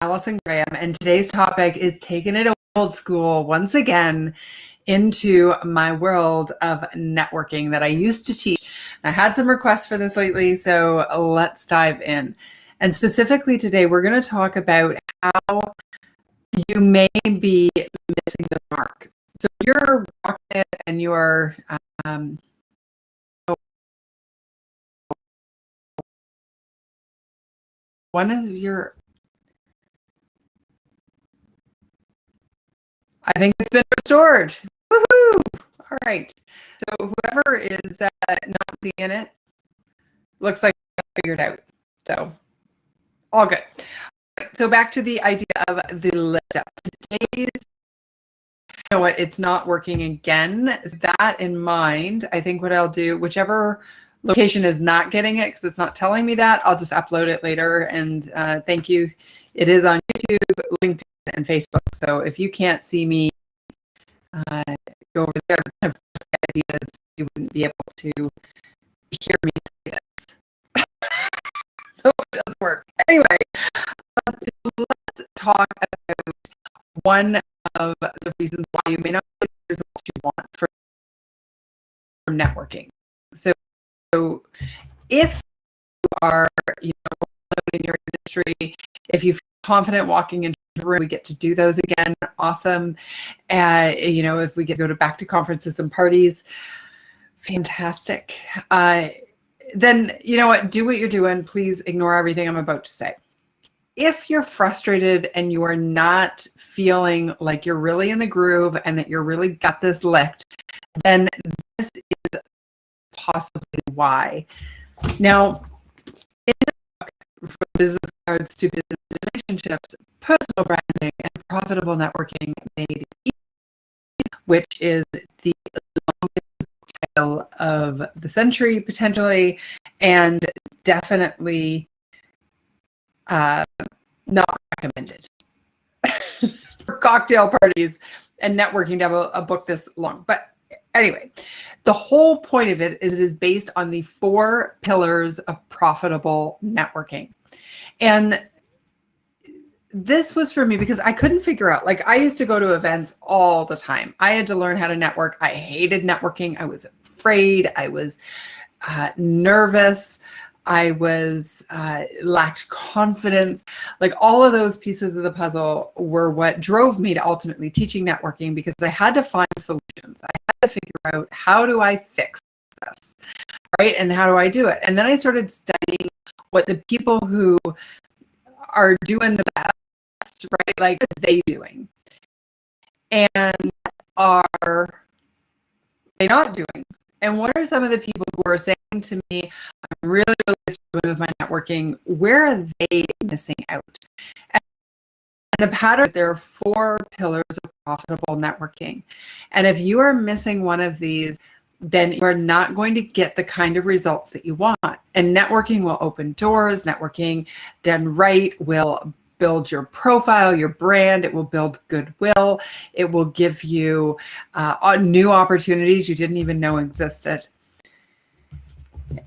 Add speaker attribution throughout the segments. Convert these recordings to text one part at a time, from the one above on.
Speaker 1: Allison Graham, and today's topic is taking it old school once again into my world of networking that I used to teach. I had some requests for this lately, so let's dive in. And specifically today, we're going to talk about how you may be missing the mark. So you're rocking it and you're one of your, I think it's been restored. Woohoo! All right. So whoever is not seeing it, looks like I figured out. So all good. So back to the idea of the lift up. Today's, you know what, it's not working again. That in mind, I think what I'll do, whichever location is not getting it, because it's not telling me that, I'll just upload it later. And thank you. It is on YouTube, LinkedIn, and Facebook. So if you can't see me, go over there. Kind of ideas, you wouldn't be able to hear me say this. So it doesn't work. Anyway, let's talk about one of the reasons why you may not get the results you want from networking. So if you are, in your industry, if you feel confident walking into the room, we get to do those again. Awesome. If we get to go back to conferences and parties, fantastic. Then, you know what, do what you're doing. Please ignore everything I'm about to say. If you're frustrated and you are not feeling like you're really in the groove and that you're really got this licked, then this is possibly why. Now, in the book, From Business Cards to Business Relationships, Personal Branding and Profitable Networking Made Easy, which is the longest title of the century, potentially, and definitely not recommended for cocktail parties and networking to have a book this long. But anyway, the whole point of it is based on the 4 pillars of profitable networking. And this was for me because I couldn't figure out, like, I used to go to events all the time. I had to learn how to network. I hated networking. I was afraid. I was nervous. I was lacked confidence. Like, all of those pieces of the puzzle were what drove me to ultimately teaching networking, because I had to find solutions. I had to figure out, how do I fix this, right? And how do I do it? And then I started studying what the people who are doing the best, right? Like, what are they doing? And are they not doing? And what are some of the people who are saying to me, I'm really, really struggling with my networking, where are they missing out? And the pattern, there are 4 pillars of profitable networking. And if you are missing one of these, then you are not going to get the kind of results that you want. And networking will open doors. Networking done right will build your profile, your brand. It will build goodwill. It will give you new opportunities you didn't even know existed.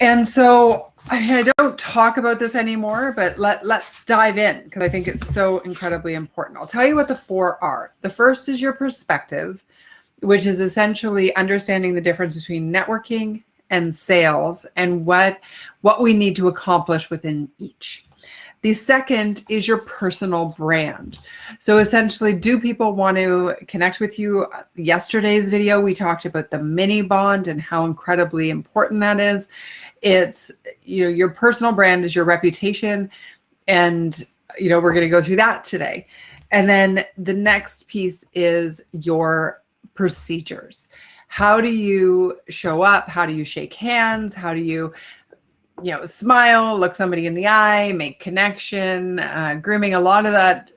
Speaker 1: And so I don't talk about this anymore, but let's dive in, because I think it's so incredibly important. I'll tell you what the 4 are. The first is your perspective, which is essentially understanding the difference between networking and sales and what we need to accomplish within each. The second is your personal brand. So essentially, do people want to connect with you? Yesterday's video, we talked about the mini bond and how incredibly important that is. It's, your personal brand is your reputation. And, we're going to go through that today. And then the next piece is your procedures. How do you show up? How do you shake hands? How do you smile, look somebody in the eye, make connection, grooming? A lot of that,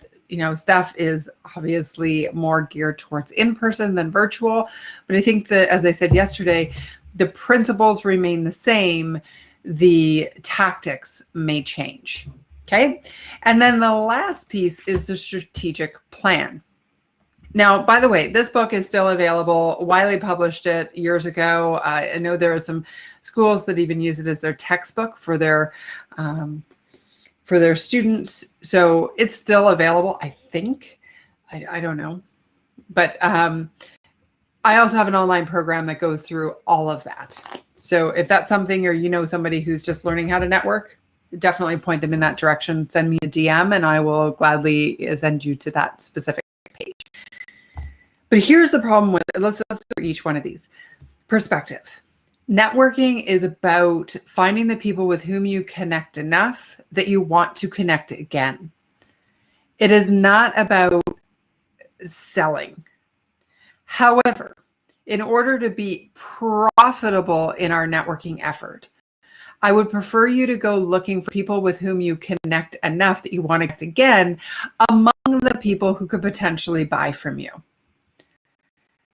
Speaker 1: stuff is obviously more geared towards in-person than virtual. But I think that, as I said yesterday, the principles remain the same. The tactics may change. Okay. And then the last piece is the strategic plan. Now, by the way, this book is still available. Wiley published it years ago. I know there are some schools that even use it as their textbook for their for their students. So it's still available, I think. I don't know. But I also have an online program that goes through all of that. So if that's something, or you know somebody who's just learning how to network, definitely point them in that direction. Send me a DM and I will gladly send you to that specific page. But here's the problem with it. Let's go through each one of these. Perspective. Networking is about finding the people with whom you connect enough that you want to connect again. It is not about selling. However, in order to be profitable in our networking effort, I would prefer you to go looking for people with whom you connect enough that you want to connect again among the people who could potentially buy from you.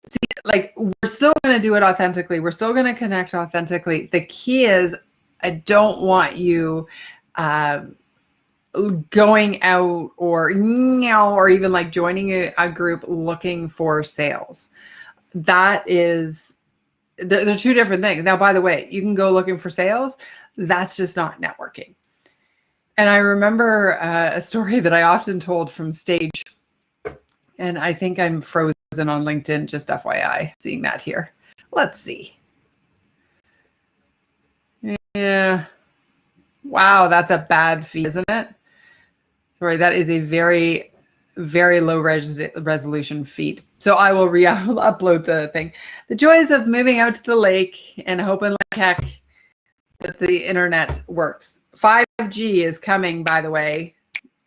Speaker 1: See, like, we're still going to do it authentically. We're still going to connect authentically. The key is, I don't want you going out or even like joining a group looking for sales. That is, they're two different things. Now, by the way, you can go looking for sales. That's just not networking. And I remember a story that I often told from stage, and I think I'm frozen on LinkedIn, just FYI, seeing that here. Let's see. Yeah. Wow, that's a bad feed, isn't it? Sorry, that is a very, very low resolution feed. So I will upload the thing. The joys of moving out to the lake and hoping like heck that the internet works. 5G is coming, by the way,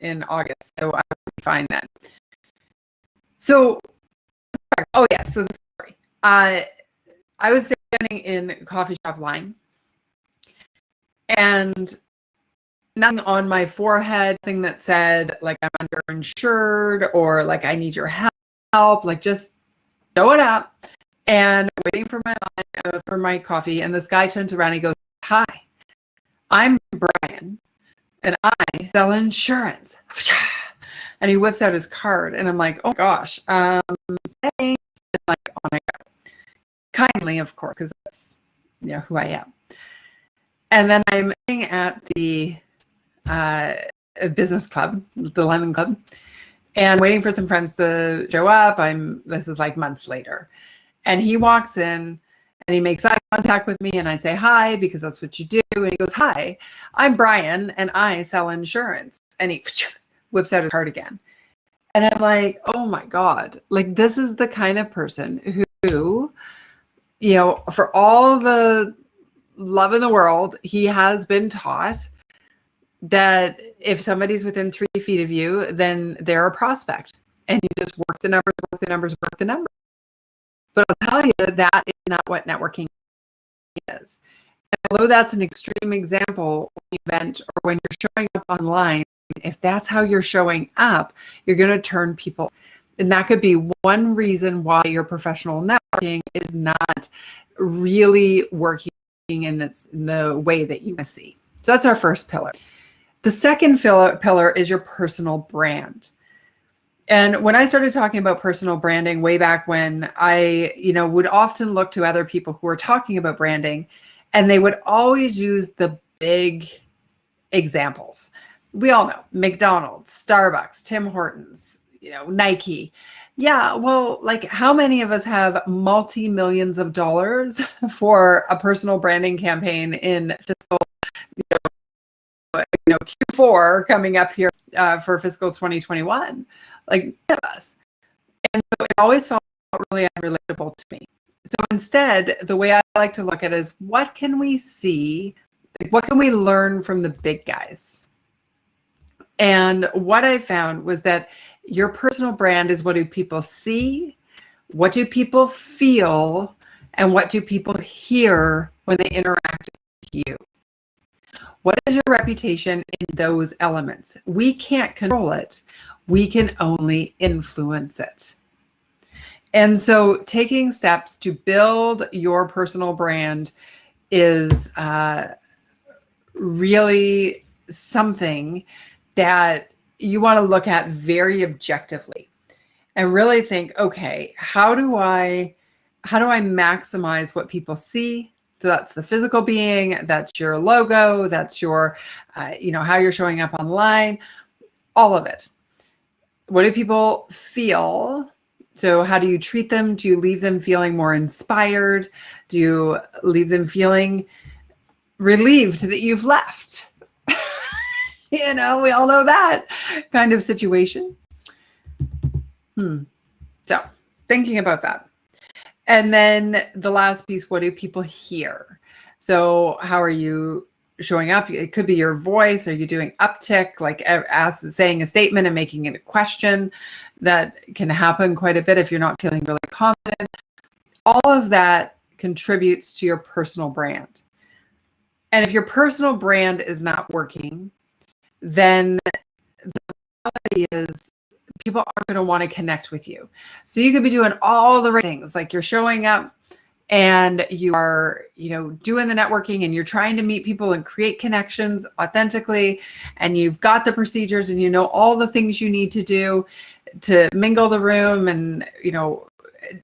Speaker 1: in August. So I will find that. So, oh yeah, so the story. I was standing in a coffee shop line, and nothing on my forehead, thing that said like I'm underinsured or like I need your help, like just showing up and waiting for my line, for my coffee. And this guy turns around and he goes, "Hi, I'm Brian and I sell insurance." And he whips out his card and I'm like, "Oh gosh, thanks." And like, on I go. Kindly, of course, because that's, you know, who I am. And then I'm sitting at the business club, the London Club, and waiting for some friends to show up. This is like months later. And he walks in and he makes eye contact with me and I say hi because that's what you do. And he goes, "Hi, I'm Brian and I sell insurance." And he whips out his card again. And I'm like, oh my God, like this is the kind of person who, you know, for all the love in the world, he has been taught that if somebody's within 3 feet of you, then they're a prospect. And you just work the numbers, work the numbers, work the numbers. But I'll tell you, that is not what networking is. And although that's an extreme example event or when you're showing up online, if that's how you're showing up, you're going to turn people. And that could be one reason why your professional networking is not really working in the way that you see. So that's our first pillar. The second pillar is your personal brand. And when I started talking about personal branding way back when, I, would often look to other people who were talking about branding, and they would always use the big examples. We all know McDonald's, Starbucks, Tim Hortons, Nike. Yeah, well, like how many of us have multi-millions of dollars for a personal branding campaign in fiscal, Q4 coming up here for fiscal 2021? Like none of us. And so it always felt really unrelatable to me. So instead, the way I like to look at it is, what can we see? Like, what can we learn from the big guys? And what I found was that your personal brand is, what do people see? What do people feel? And what do people hear when they interact with you? What is your reputation in those elements? We can't control it. We can only influence it. And so taking steps to build your personal brand is really something that you want to look at very objectively and really think, okay, how do I maximize what people see So that's the physical being, that's your logo, that's your, how you're showing up online, all of it. What do people feel? So how do you treat them? Do you leave them feeling more inspired? Do you leave them feeling relieved that you've left? We all know that kind of situation. So thinking about that. And then the last piece, what do people hear? So how are you showing up? It could be your voice. Are you doing uptick, like saying a statement and making it a question? That can happen quite a bit if you're not feeling really confident. All of that contributes to your personal brand. And if your personal brand is not working, then the reality is people aren't going to want to connect with you. So you could be doing all the right things, like you're showing up and you are, doing the networking and you're trying to meet people and create connections authentically. And you've got the procedures and you know all the things you need to do to mingle the room and,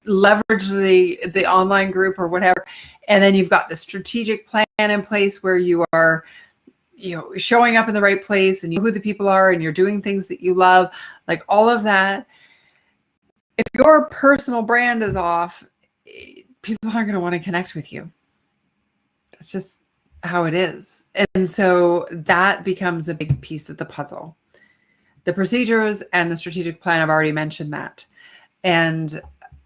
Speaker 1: leverage the online group or whatever. And then you've got the strategic plan in place where you are, showing up in the right place and you know who the people are and you're doing things that you love, like all of that. If your personal brand is off, people aren't going to want to connect with you. That's just how it is. And so that becomes a big piece of the puzzle. The procedures and the strategic plan, I've already mentioned that. And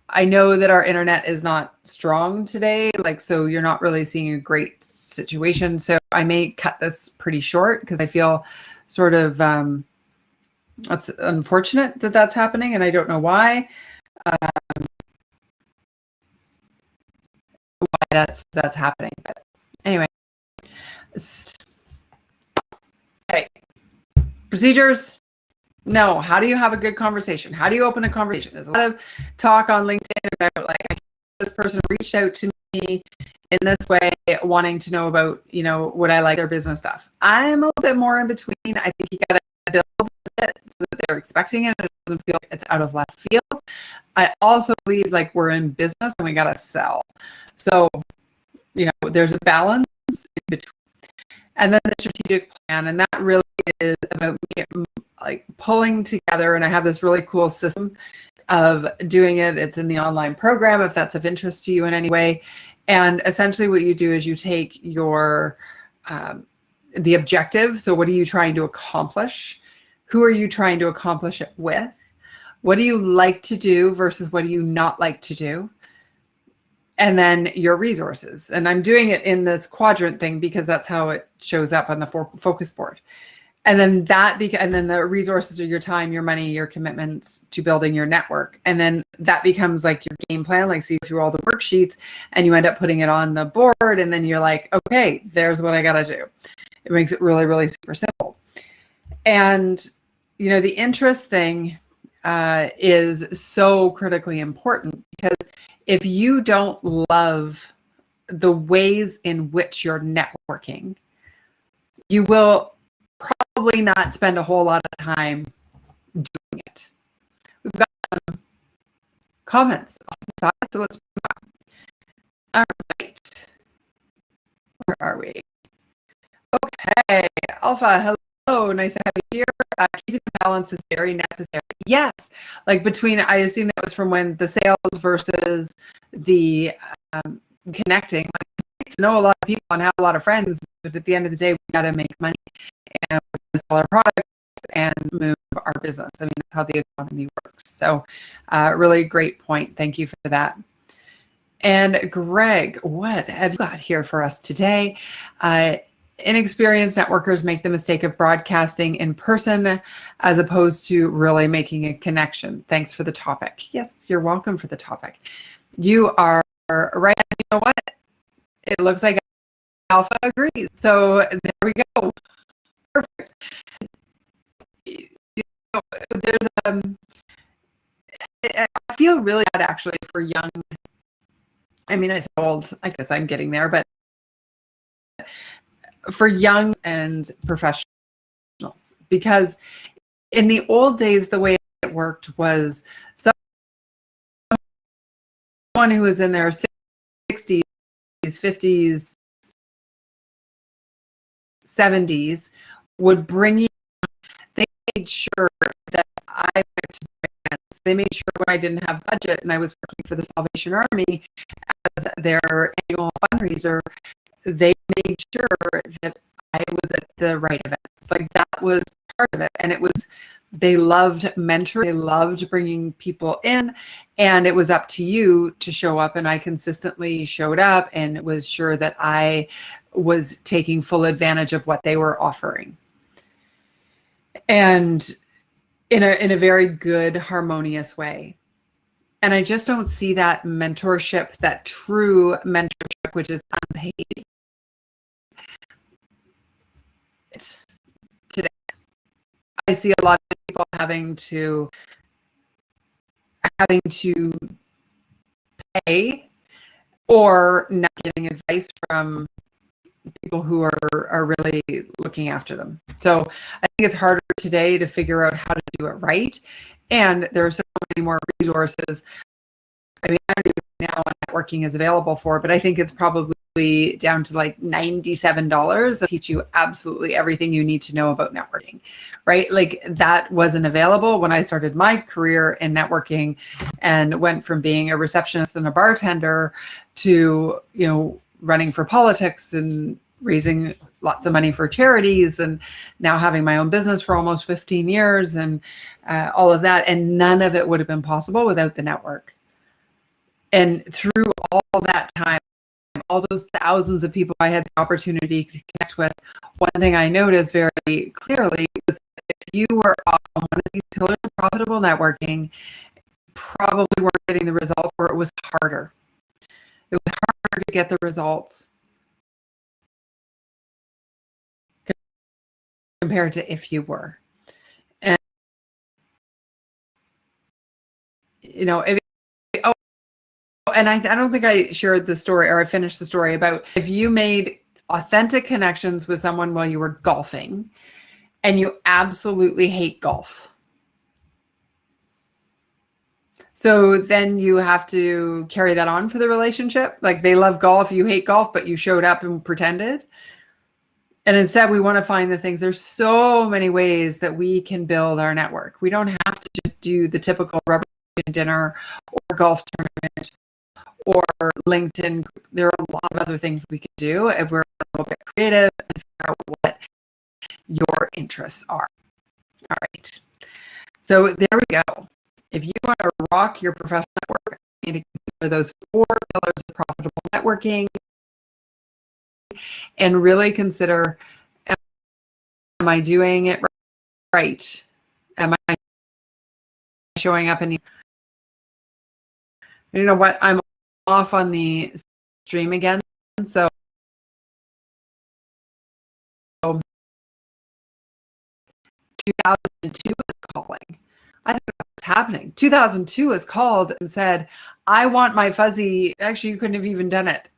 Speaker 1: I know that our internet is not strong today, so you're not really seeing a great situation. So I may cut this pretty short because I feel sort of, that's unfortunate that that's happening. And I don't know why. Why that's happening. But anyway. Okay. Procedures. No. How do you have a good conversation? How do you open a conversation? There's a lot of talk on LinkedIn about this person reached out to me in this way, wanting to know about, would I like their business stuff? I'm a little bit more in between. I think you got to build it so that they're expecting it. It doesn't feel like it's out of left field. I also believe we're in business and we got to sell. So, there's a balance in between. And then the strategic plan, and that really is about me pulling together, and I have this really cool system of doing it. It's in the online program if that's of interest to you in any way. And essentially what you do is you take your the objective. So what are you trying to accomplish? Who are you trying to accomplish it with? What do you like to do versus what do you not like to do? And then your resources. And I'm doing it in this quadrant thing because that's how it shows up on the focus board. And then and then the resources are your time, your money, your commitments to building your network. And then that becomes your game plan. So you go through all the worksheets and you end up putting it on the board. And then you're like, okay, there's what I got to do. It makes it really, really super simple. And, the interest thing is so critically important because if you don't love the ways in which you're networking, you will probably not spend a whole lot of time doing it. We've got some comments on the side, so let's move on. All right. Where are we? Okay. Alpha, hello. Nice to have you here. Keeping the balance is very necessary. Yes. Between, I assume that was from when the sales versus the connecting. To know a lot of people and have a lot of friends, but at the end of the day, we got to make money and sell our products and move our business. I mean, that's how the economy works. So really great point. Thank you for that. And Greg, what have you got here for us today? Inexperienced networkers make the mistake of broadcasting in person as opposed to really making a connection. Thanks for the topic. Yes, you're welcome for the topic. You are right. You know what? It looks like Alpha agrees. So there we go. Perfect. There's I feel really bad actually for young. I mean, I say old. I guess I'm getting there, but for young and professionals, because in the old days, the way it worked was someone who was in their 60s 50s, 70s would bring you, they made sure that I went to events. They made sure when I didn't have budget and I was working for the Salvation Army as their annual fundraiser, they made sure that I was at the right events. Like that was part of it. And it was, they loved mentoring, they loved bringing people in, and it was up to you to show up. And I consistently showed up and was sure that I was taking full advantage of what they were offering. And in a very good, harmonious way. And I just don't see that mentorship, that true mentorship, which is unpaid today. I see a lot of people having to pay or not getting advice from people who are really looking after them. So I think it's harder today to figure out how to do it right. And there are so many more resources. I mean, I don't even know what networking is available for, but I think it's probably down to like $97 to teach you absolutely everything you need to know about networking, right? Like that wasn't available when I started my career in networking and went from being a receptionist and a bartender to, you know, running for politics and raising lots of money for charities, and now having my own business for almost 15 years and all of that. And none of it would have been possible without the network. And through all that time, all those thousands of people I had the opportunity to connect with, one thing I noticed very clearly was that if you were on one of these pillars of profitable networking, you probably weren't getting the results, or it was harder. It was harder to get the results compared to if you were. And, you know, and I don't think I shared the story, or I finished the story about if you made authentic connections with someone while you were golfing and you absolutely hate golf. So then you have to carry that on for the relationship. Like they love golf, you hate golf, but you showed up and pretended. And instead we want to find the things. There's so many ways that we can build our network. We don't have to just do the typical rubber dinner or golf tournament or LinkedIn. There are a lot of other things we can do if we're a little bit creative and figure out what your interests are. All right. So there we go. If you want to rock your professional network, you need to consider those 4 pillars of profitable networking and really consider, am I doing it right? Am I showing up in the, you know what, I'm off on the stream again. So 2002 is calling. I think what's happening. 2002 is called and said, I want my fuzzy. Actually, you couldn't have even done it.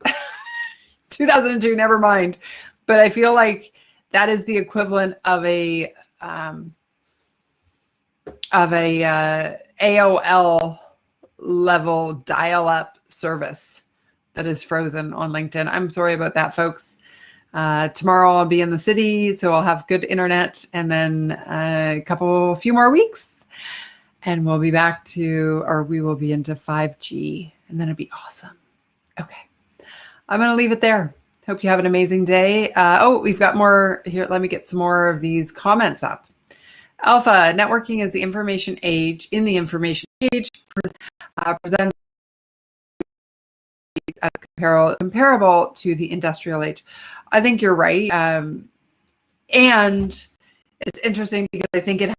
Speaker 1: 2002, never mind. But I feel like that is the equivalent of a AOL level dial-up service that is frozen on LinkedIn. I'm sorry about that, folks. Tomorrow I'll be in the city, so I'll have good internet, and then a few more weeks, and we'll be back to, or we will be into 5G, and then it'll be awesome. Okay. I'm going to leave it there. Hope you have an amazing day. Oh, we've got more here. Let me get some more of these comments up. Alpha, networking is the information age, in the information age, present as comparable to the industrial age. I think you're right. And it's interesting because I think it has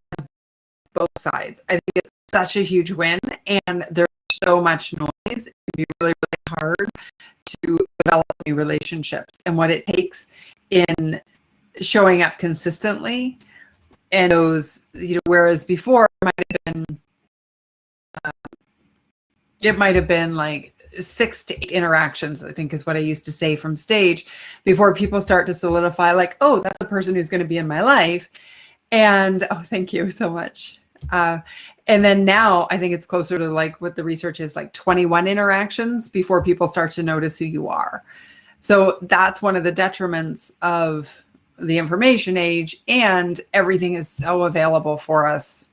Speaker 1: both sides. I think it's such a huge win, and there's so much noise. It can be really, really hard to develop new relationships, and what it takes in showing up consistently. And those, you know, whereas before it might have been like 6 to 8 interactions, I think is what I used to say from stage, before people start to solidify, like, oh, that's the person who's going to be in my life. And oh, thank you so much. And then now I think it's closer to like what the research is, like 21 interactions before people start to notice who you are. So that's one of the detriments of the information age, and everything is so available for us,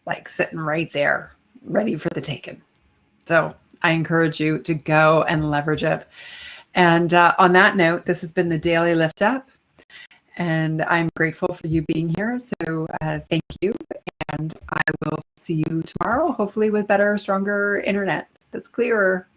Speaker 1: like sitting right there, ready for the taking. So I encourage you to go and leverage it. And on that note, this has been the Daily Lift Up, and I'm grateful for you being here. So thank you, and I will see you tomorrow, hopefully with better, stronger internet that's clearer.